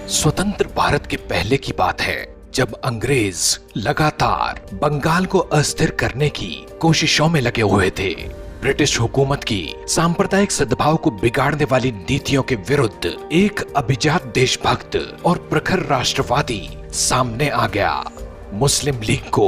स्वतंत्र भारत के पहले की बात है, जब अंग्रेज लगातार बंगाल को अस्थिर करने की कोशिशों में लगे हुए थे। ब्रिटिश हुकूमत की सांप्रदायिक सद्भाव को बिगाड़ने वाली नीतियों के विरुद्ध एक अभिजात देशभक्त और प्रखर राष्ट्रवादी सामने आ गया। मुस्लिम लीग को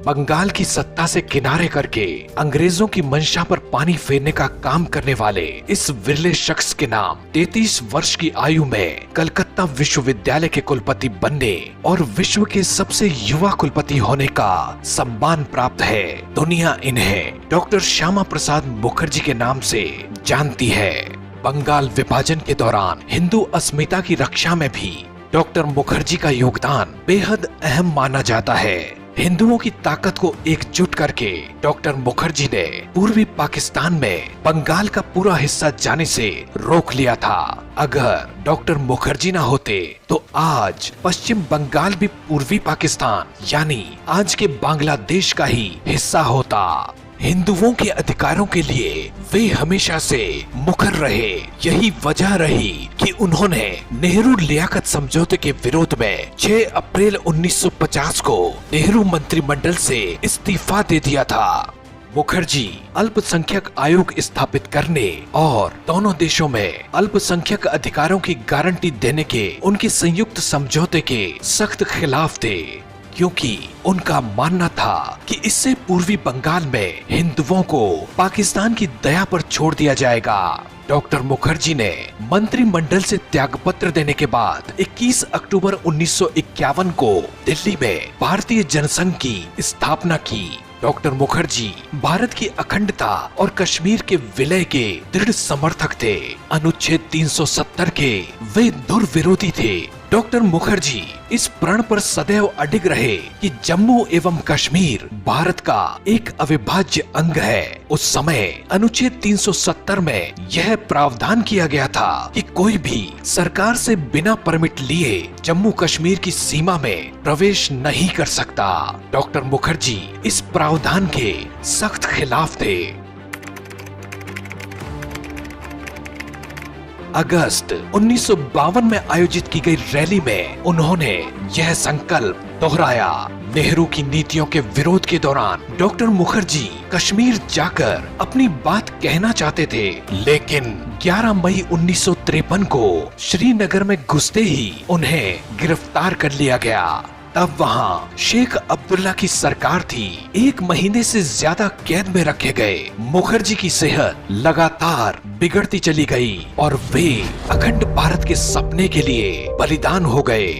बंगाल की सत्ता से किनारे करके अंग्रेजों की मंशा पर पानी फेरने का काम करने वाले इस विरले शख्स के नाम 33 वर्ष की आयु में कलकत्ता विश्वविद्यालय के कुलपति बनने और विश्व के सबसे युवा कुलपति होने का सम्मान प्राप्त है। दुनिया इन्हें डॉक्टर श्यामा प्रसाद मुखर्जी के नाम से जानती है। बंगाल विभाजन के दौरान हिंदू अस्मिता की रक्षा में भी डॉक्टर मुखर्जी का योगदान बेहद अहम माना जाता है। हिंदुओं की ताकत को एकजुट करके डॉक्टर मुखर्जी ने पूर्वी पाकिस्तान में बंगाल का पूरा हिस्सा जाने से रोक लिया था। अगर डॉक्टर मुखर्जी ना होते तो आज पश्चिम बंगाल भी पूर्वी पाकिस्तान यानी आज के बांग्लादेश का ही हिस्सा होता। हिंदुओं के अधिकारों के लिए वे हमेशा से मुखर रहे। यही वजह रही कि उन्होंने नेहरू लियाकत समझौते के विरोध में 6 अप्रैल 1950 को नेहरू मंत्रिमंडल से इस्तीफा दे दिया था। मुखर्जी अल्पसंख्यक आयोग स्थापित करने और दोनों देशों में अल्पसंख्यक अधिकारों की गारंटी देने के उनके संयुक्त समझौते के सख्त खिलाफ थे, क्योंकि उनका मानना था कि इससे पूर्वी बंगाल में हिंदुओं को पाकिस्तान की दया पर छोड़ दिया जाएगा। डॉक्टर मुखर्जी ने मंत्रिमंडल से त्यागपत्र देने के बाद 21 अक्टूबर 1951 को दिल्ली में भारतीय जनसंघ की स्थापना की। डॉक्टर मुखर्जी भारत की अखंडता और कश्मीर के विलय के दृढ़ समर्थक थे। अनुच्छेद 370 के वे दुर्विरोधी थे। डॉक्टर मुखर्जी इस प्रण पर सदैव अडिग रहे कि जम्मू एवं कश्मीर भारत का एक अविभाज्य अंग है। उस समय अनुच्छेद 370 में यह प्रावधान किया गया था कि कोई भी सरकार से बिना परमिट लिए जम्मू कश्मीर की सीमा में प्रवेश नहीं कर सकता। डॉक्टर मुखर्जी इस प्रावधान के सख्त खिलाफ थे। अगस्त 1952 में आयोजित की गई रैली में उन्होंने यह संकल्प दोहराया। नेहरू की नीतियों के विरोध के दौरान डॉक्टर मुखर्जी कश्मीर जाकर अपनी बात कहना चाहते थे, लेकिन 11 मई 1953 को श्रीनगर में घुसते ही उन्हें गिरफ्तार कर लिया गया। तब वहाँ शेख अब्दुल्ला की सरकार थी। 1 महीने से ज्यादा कैद में रखे गए मुखर्जी की सेहत लगातार बिगड़ती चली गई और वे अखंड भारत के सपने के लिए बलिदान हो गए।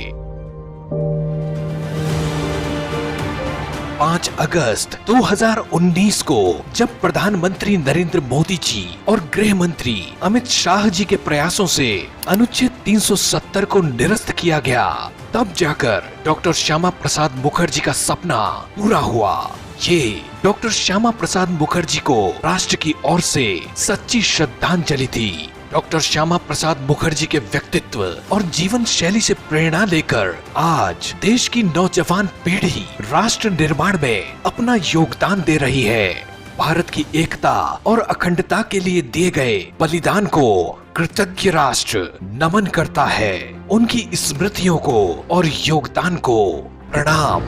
5 अगस्त 2019 को जब प्रधानमंत्री नरेंद्र मोदी जी और गृह मंत्री अमित शाह जी के प्रयासों से अनुच्छेद 370 को निरस्त किया गया, तब जाकर डॉक्टर श्यामा प्रसाद मुखर्जी का सपना पूरा हुआ। ये डॉक्टर श्यामा प्रसाद मुखर्जी को राष्ट्र की ओर से सच्ची श्रद्धांजलि थी। डॉक्टर श्यामा प्रसाद मुखर्जी के व्यक्तित्व और जीवन शैली से प्रेरणा लेकर आज देश की नौजवान पीढ़ी राष्ट्र निर्माण में अपना योगदान दे रही है। भारत की एकता और अखंडता के लिए दिए गए बलिदान को कृतज्ञ राष्ट्र नमन करता है। उनकी स्मृतियों को और योगदान को प्रणाम।